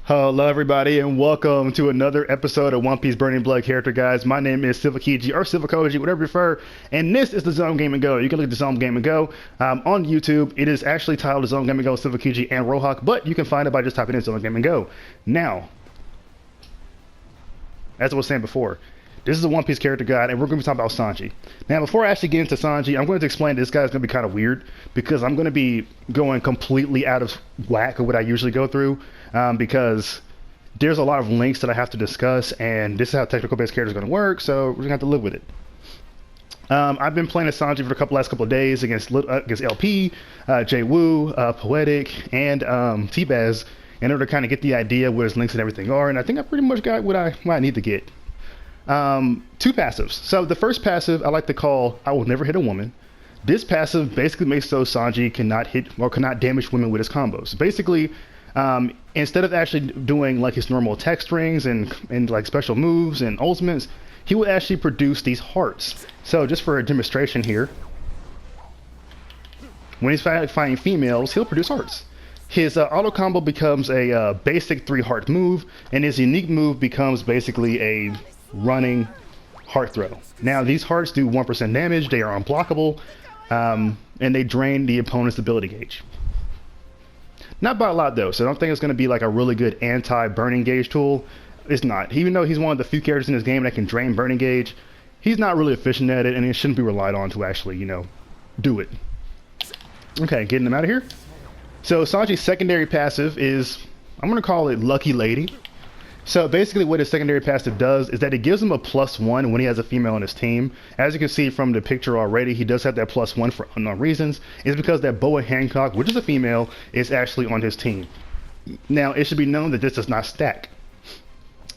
Hello everybody and welcome to another episode of One Piece Burning Blood Character Guys. My name is Silvokiji or Silvokiji, whatever you prefer, and this is TheZoneGamingGo. You can look at TheZoneGamingGo on YouTube. It is actually titled TheZoneGamingGo Silvokiji&Rohawk, but you can find it by just typing in TheZoneGamingGo. Now, as I was saying before, this is a One Piece character guide, and we're going to be talking about Sanji. Now, before I actually get into Sanji, I'm going to explain this guy's going to be kind of weird, because I'm going to be going completely out of whack of what I usually go through, because there's a lot of links that I have to discuss, and this is how technical-based characters are going to work, so we're going to have to live with it. I've been playing as Sanji for the last couple of days against LP, J-Woo, Poetic, and T-Baz, in order to kind of get the idea where his links and everything are, and I think I pretty much got what I need to get. Two passives. So the first passive I like to call I Will Never Hit a Woman. This passive basically makes so Sanji cannot hit or cannot damage women with his combos. Basically, instead of actually doing like his normal attack strings and like special moves and ultimates, he will actually produce these hearts. So just for a demonstration here, when he's fighting females, he'll produce hearts. His auto combo becomes a basic 3-heart move, and his unique move becomes basically a running heart throw. Now these hearts do 1% damage, they are unblockable, and they drain the opponent's ability gauge. Not by a lot though, so I don't think it's going to be like a really good anti-burning gauge tool. It's not. Even though he's one of the few characters in this game that can drain burning gauge, he's not really efficient at it, and it shouldn't be relied on to actually, you know, do it. Okay, getting them out of here. So Sanji's secondary passive is, I'm going to call it Lucky Lady. So basically what his secondary passive does is that it gives him a +1 when he has a female on his team. As you can see from the picture already, he does have that +1 for unknown reasons. It's because that Boa Hancock, which is a female, is actually on his team. Now it should be known that this does not stack.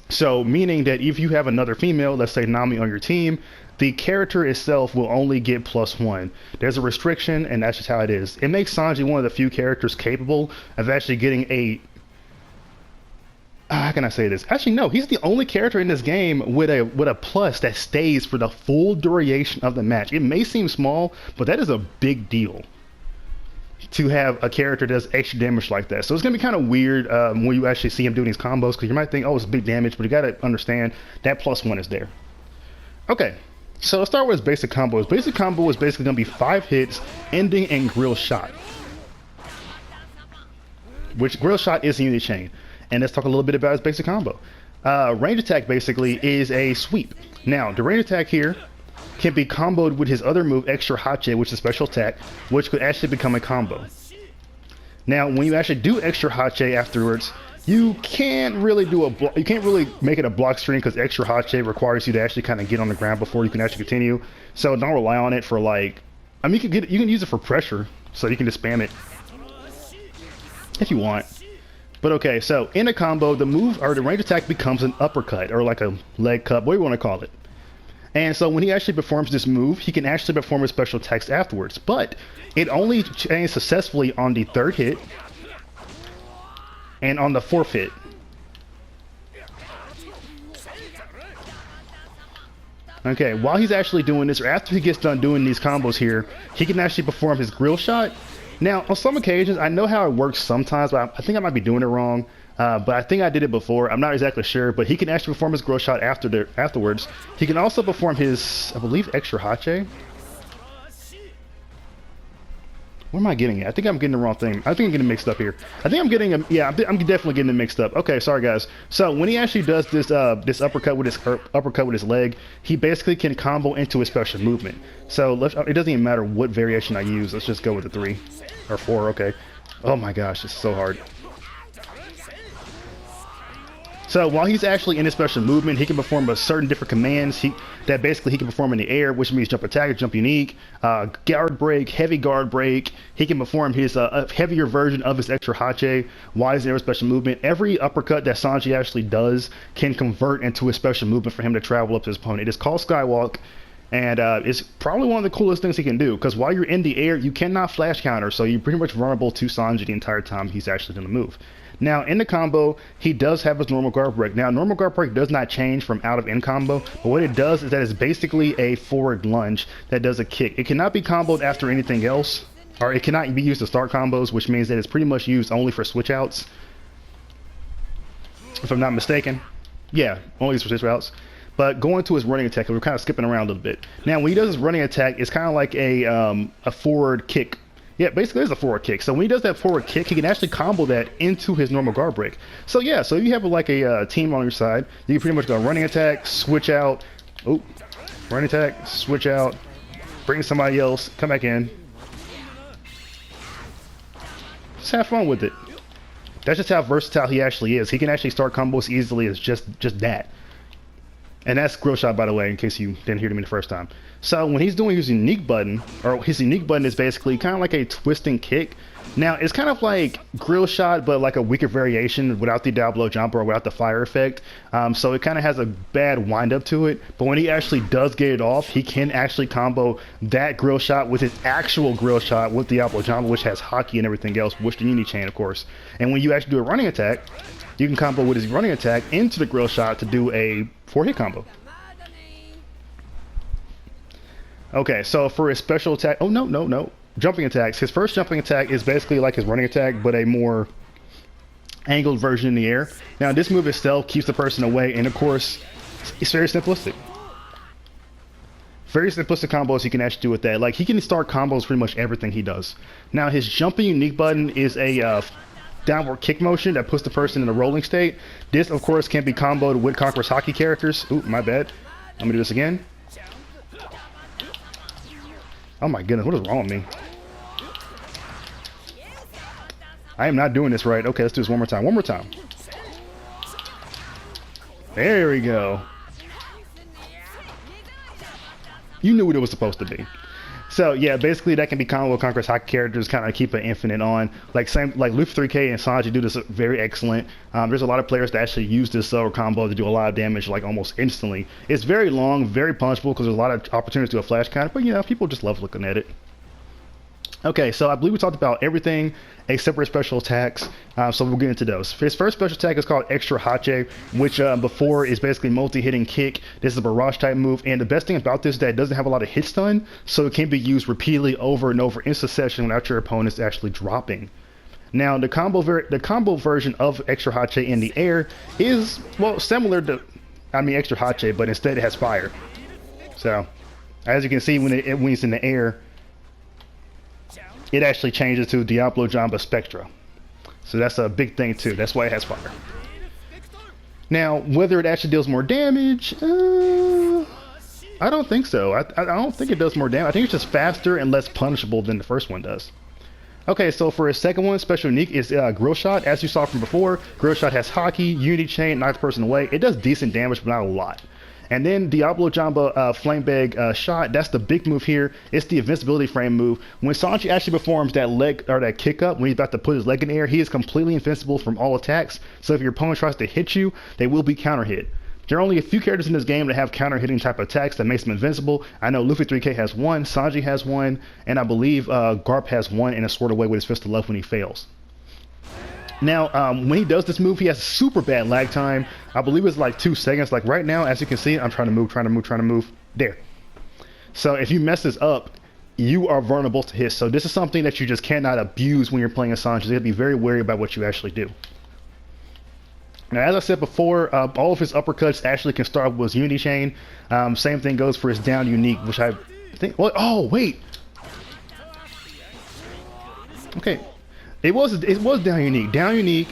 So meaning that if you have another female, let's say Nami, on your team, the character itself will only get +1. There's a restriction, and that's just how it is. It makes Sanji one of the few characters capable of actually getting a... how can I say this? Actually, no. He's the only character in this game with a plus that stays for the full duration of the match. It may seem small, but that is a big deal to have a character that does extra damage like that. So it's gonna be kind of weird when you actually see him doing these combos, because you might think, oh, it's big damage, but you gotta understand that +1 is there. Okay, so let's start with his basic combo. His basic combo is basically gonna be 5 hits, ending in Grill Shot, which Grill Shot is in the chain. And let's talk a little bit about his basic combo. Range attack basically is a sweep. Now, the range attack here can be comboed with his other move, Extra Hache, which is a special attack, which could actually become a combo. Now, when you actually do Extra Hache afterwards, you can't really make it a block string, because Extra Hache requires you to actually kind of get on the ground before you can actually continue. So don't rely on it for like, I mean, you can use it for pressure, so you can just spam it if you want. But okay, so in a combo, the move or the range attack becomes an uppercut, or like a leg cut, what do you want to call it. And so when he actually performs this move, he can actually perform his special attacks afterwards. But it only chains successfully on the 3rd hit and on the 4th hit. Okay, while he's actually doing this, or after he gets done doing these combos here, he can actually perform his Grill Shot. Now, on some occasions, I know how it works sometimes, but I think I might be doing it wrong. But I think I did it before. I'm not exactly sure, but he can actually perform his Grill Shot afterwards. He can also perform his, I believe, Extra Hache. Where am I getting it? I think I'm getting the wrong thing. I think I'm getting mixed up here. I think I'm getting a, yeah, I'm definitely getting it mixed up. Okay, sorry guys. So when he actually does this this uppercut with his leg, he basically can combo into his special movement. So it doesn't even matter what variation I use. Let's just go with the 3 or 4. Okay. Oh my gosh, it's so hard. So while he's actually in his special movement, he can perform a certain different commands that basically he can perform in the air, which means jump attack, jump unique, guard break, heavy guard break. He can perform his a heavier version of his Extra Hache while he's in his special movement. Every uppercut that Sanji actually does can convert into a special movement for him to travel up to his opponent. It is called Skywalk, and it's probably one of the coolest things he can do, because while you're in the air, you cannot flash counter, so you're pretty much vulnerable to Sanji the entire time he's actually doing the move. Now, in the combo, he does have his normal guard break. Now, normal guard break does not change from out of in combo, but what it does is that it's basically a forward lunge that does a kick. It cannot be comboed after anything else, or it cannot be used to start combos, which means that it's pretty much used only for switch outs. if I'm not mistaken. Yeah, only for 6 routes. But going to his running attack, we're kind of skipping around a little bit. Now, when he does his running attack, it's kind of like a forward kick. Yeah, basically it's a forward kick. So when he does that forward kick, he can actually combo that into his normal guard break. So yeah, so you have like a team on your side. You can pretty much go running attack, switch out. Oh, running attack, switch out, bring somebody else, come back in. Just have fun with it. That's just how versatile he actually is. He can actually start combos easily as just that. And that's grill shot, by the way, in case you didn't hear me the first time. So when he's doing his unique button, or his unique button is basically kind of like a twisting kick. Now, it's kind of like grill shot, but like a weaker variation without the Diablo jump or without the fire effect. So it kind of has a bad wind up to it. But when he actually does get it off, he can actually combo that grill shot with his actual grill shot with Diablo jump, which has hockey and everything else, which the Unity chain, of course. And when you actually do a running attack, you can combo with his running attack into the grill shot to do a 4-hit combo. Okay, so for his special attack, oh no, jumping attacks. His first jumping attack is basically like his running attack, but a more angled version in the air. Now this move itself keeps the person away, and of course, it's very simplistic. Very simplistic combos he can actually do with that. Like, he can start combos pretty much everything he does. Now his jumping unique button is a downward kick motion that puts the person in a rolling state. This, of course, can be comboed with Conqueror's hockey characters. Ooh, my bad. Let me do this again. Oh my goodness, what is wrong with me? I am not doing this right. Okay, let's do this one more time. One more time. There we go. You knew what it was supposed to be. So yeah, basically that can be combo with Conqueror's hockey characters, kind of keep it infinite on. Like Luffy 3K and Sanji do this very excellent. There's a lot of players that actually use this combo to do a lot of damage like almost instantly. It's very long, very punchable because there's a lot of opportunities to do a flash counter, but you know, people just love looking at it. Okay, so I believe we talked about everything except for his special attacks, so we'll get into those. His first special attack is called Extra Hache, which before is basically multi-hitting kick. This is a barrage type move, and the best thing about this is that it doesn't have a lot of hit stun, so it can be used repeatedly over and over in succession without your opponents actually dropping. Now, the combo version of Extra Hache in the air is, well, similar to, Extra Hache, but instead it has fire. So, as you can see, when it's in the air, it actually changes to Diablo Jamba Spectra. So that's a big thing too. That's why it has fire. Now, whether it actually deals more damage, I don't think so. I don't think it does more damage. I think it's just faster and less punishable than the first one does. Okay, so for his second one, special unique is Grill Shot. As you saw from before, Grill Shot has hockey, unity chain, knocks the person away. It does decent damage, but not a lot. And then Diablo Jamba Flame Bag Shot, that's the big move here. It's the invincibility frame move. When Sanji actually performs that leg or that kick up, when he's about to put his leg in the air, he is completely invincible from all attacks. So if your opponent tries to hit you, they will be counter hit. There are only a few characters in this game that have counter hitting type of attacks that makes them invincible. I know Luffy 3K has one, Sanji has one, and I believe Garp has one in a sort of way with his Fist of Love when he fails. Now, when he does this move, he has super bad lag time. I believe it's like 2 seconds. Like right now, as you can see, I'm trying to move. There. So if you mess this up, you are vulnerable to hits. So this is something that you just cannot abuse when you're playing a Sanji. You have to be very wary about what you actually do. Now, as I said before, all of his uppercuts actually can start with his unity chain. Same thing goes for his down unique, which I think... Well, oh, wait! Okay. It was down unique,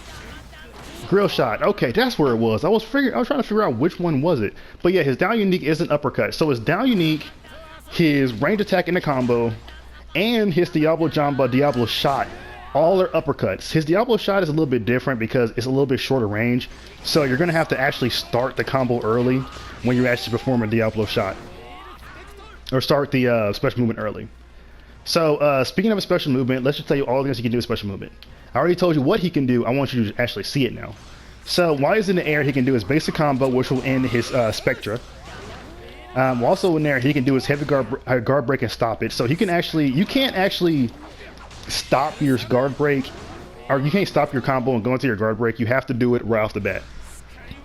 grill shot. Okay, that's where it was. I was trying to figure out which one was it. But yeah, his down unique is an uppercut. So his down unique, his range attack in the combo, and his Diablo Jamba Diablo shot, all are uppercuts. His Diablo shot is a little bit different because it's a little bit shorter range. So you're gonna have to actually start the combo early when you actually perform a Diablo shot, or start the special movement early. So, speaking of a special movement, let's just tell you all the things he can do with special movement. I already told you what he can do. I want you to actually see it now. So, while he's in the air, he can do his basic combo, which will end his Spectra. Also in there, he can do his heavy guard break and stop it. So, you can't actually stop your guard break, or you can't stop your combo and go into your guard break. You have to do it right off the bat.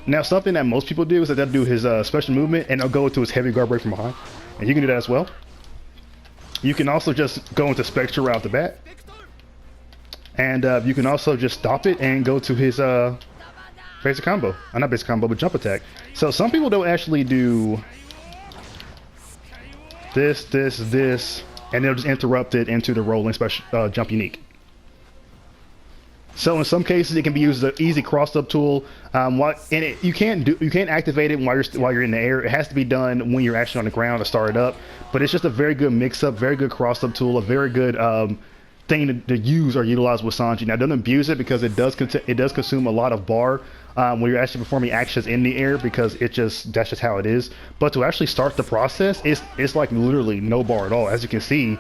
Now, something that most people do is that they'll do his special movement, and they'll go into his heavy guard break from behind. And you can do that as well. You can also just go into Spectre right off the bat. And you can also just stop it and go to his basic combo. Not basic combo, but jump attack. So some people don't actually do this, and they'll just interrupt it into the rolling special jump unique. So in some cases, it can be used as an easy cross-up tool. You can't activate it while you're in the air. It has to be done when you're actually on the ground to start it up. But it's just a very good mix-up, very good cross-up tool, a very good thing to use or utilize with Sanji. Now, don't abuse it because it does consume a lot of bar when you're actually performing actions in the air, because that's just how it is. But to actually start the process, it's like literally no bar at all. As you can see,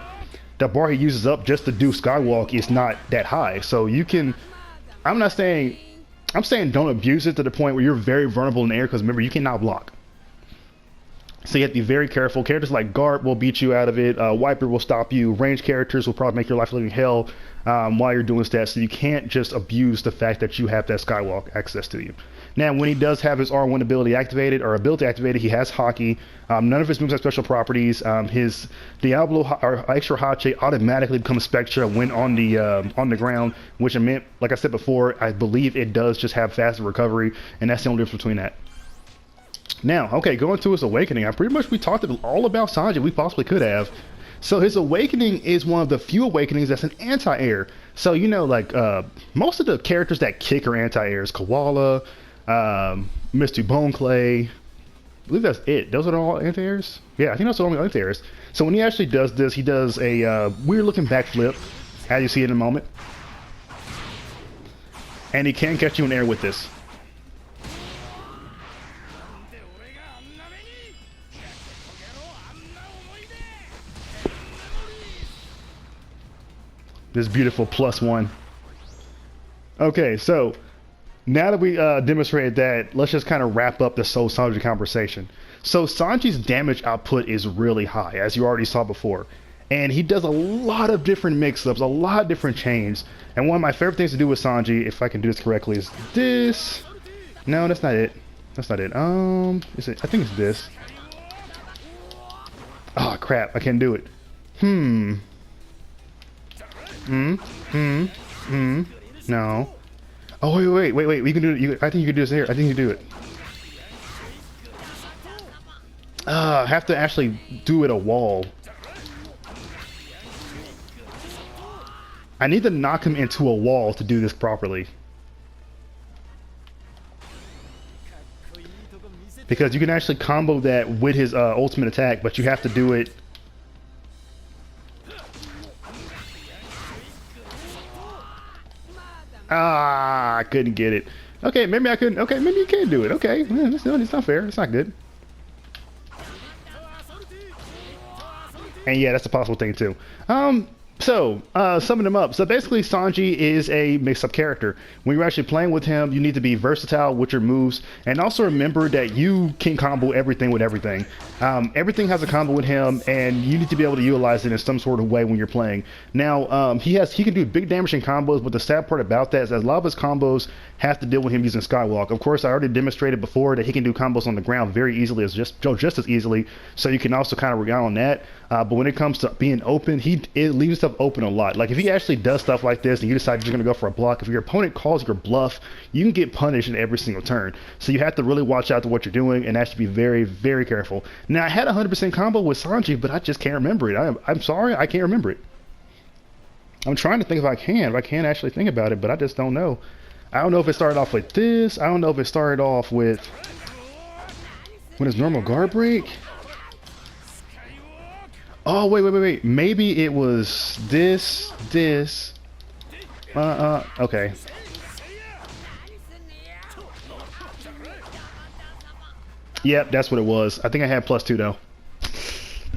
the bar he uses up just to do Skywalk is not that high. So you can, I'm saying don't abuse it to the point where you're very vulnerable in the air, because remember, you cannot block. So you have to be very careful. Characters like Garp will beat you out of it. Wiper will stop you. Ranged characters will probably make your life living hell while you're doing that. So you can't just abuse the fact that you have that Skywalk access to you. Now, when he does have his R1 ability activated, or ability activated, he has Hockey. None of his moves have special properties. His Diablo or Extra Hache automatically becomes Spectra when on the ground, which meant, like I said before, I believe it does just have faster recovery, and that's the only difference between that. Now, okay, going to his awakening, we talked all about Sanji we possibly could have. So his awakening is one of the few awakenings that's an anti-air. So, you know, like most of the characters that kick are anti-airs. Koala, Mr. Boneclay, I believe that's it. Those are all anti-airs? Yeah, I think those are only anti-airs. So when he actually does this, he does a weird looking backflip, as you see in a moment. And he can catch you in air with this. This beautiful +1. Okay, so now that we demonstrated that, let's just kind of wrap up the Soul Sanji conversation. So Sanji's damage output is really high, as you already saw before. And he does a lot of different mix-ups, a lot of different chains. And one of my favorite things to do with Sanji, if I can do this correctly, is this. No, that's not it. That's not it. Is it? I think it's this. Oh, crap. I can't do it. No. Oh, wait. We can do it. I think you can do this here. I think you can do it. I have to actually do it a wall. I need to knock him into a wall to do this properly. Because you can actually combo that with his ultimate attack, but you have to do it. I couldn't get it. Okay, maybe I couldn't. Okay, maybe you can do it. Okay, it's not fair. It's not good. And yeah, that's a possible thing too. So, summing them up. So basically, Sanji is a mix-up character. When you're actually playing with him, you need to be versatile with your moves, and also remember that you can combo everything with everything. Everything has a combo with him, and you need to be able to utilize it in some sort of way when you're playing. Now, he can do big damage in combos, but the sad part about that is that a lot of his combos have to deal with him using Skywalk. Of course, I already demonstrated before that he can do combos on the ground very easily, just as easily, so you can also kind of rely on that. But when it comes to being open, it leaves stuff open a lot. Like if he actually does stuff like this and you decide you're going to go for a block, if your opponent calls your bluff, you can get punished in every single turn. So you have to really watch out to what you're doing and actually be very, very careful. Now, I had a 100% combo with Sanji, but I just can't remember it. I'm sorry, I can't remember it. I'm trying to think if I can actually think about it, but I just don't know. I don't know if it started off with this. I don't know if it started off with when his normal guard break. Oh, wait. Maybe it was this. Okay. Yep, that's what it was. I think I had +2 though.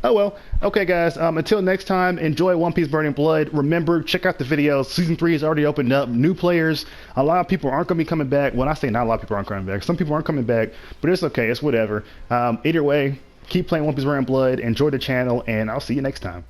Oh well. Okay guys, until next time, enjoy One Piece Burning Blood. Remember, check out the videos. Season 3 is already opened up. New players. A lot of people aren't going to be coming back. When I say not a lot of people aren't coming back, some people aren't coming back, but it's okay. It's whatever. Either way, keep playing One Piece Burning Blood. Enjoy the channel, and I'll see you next time.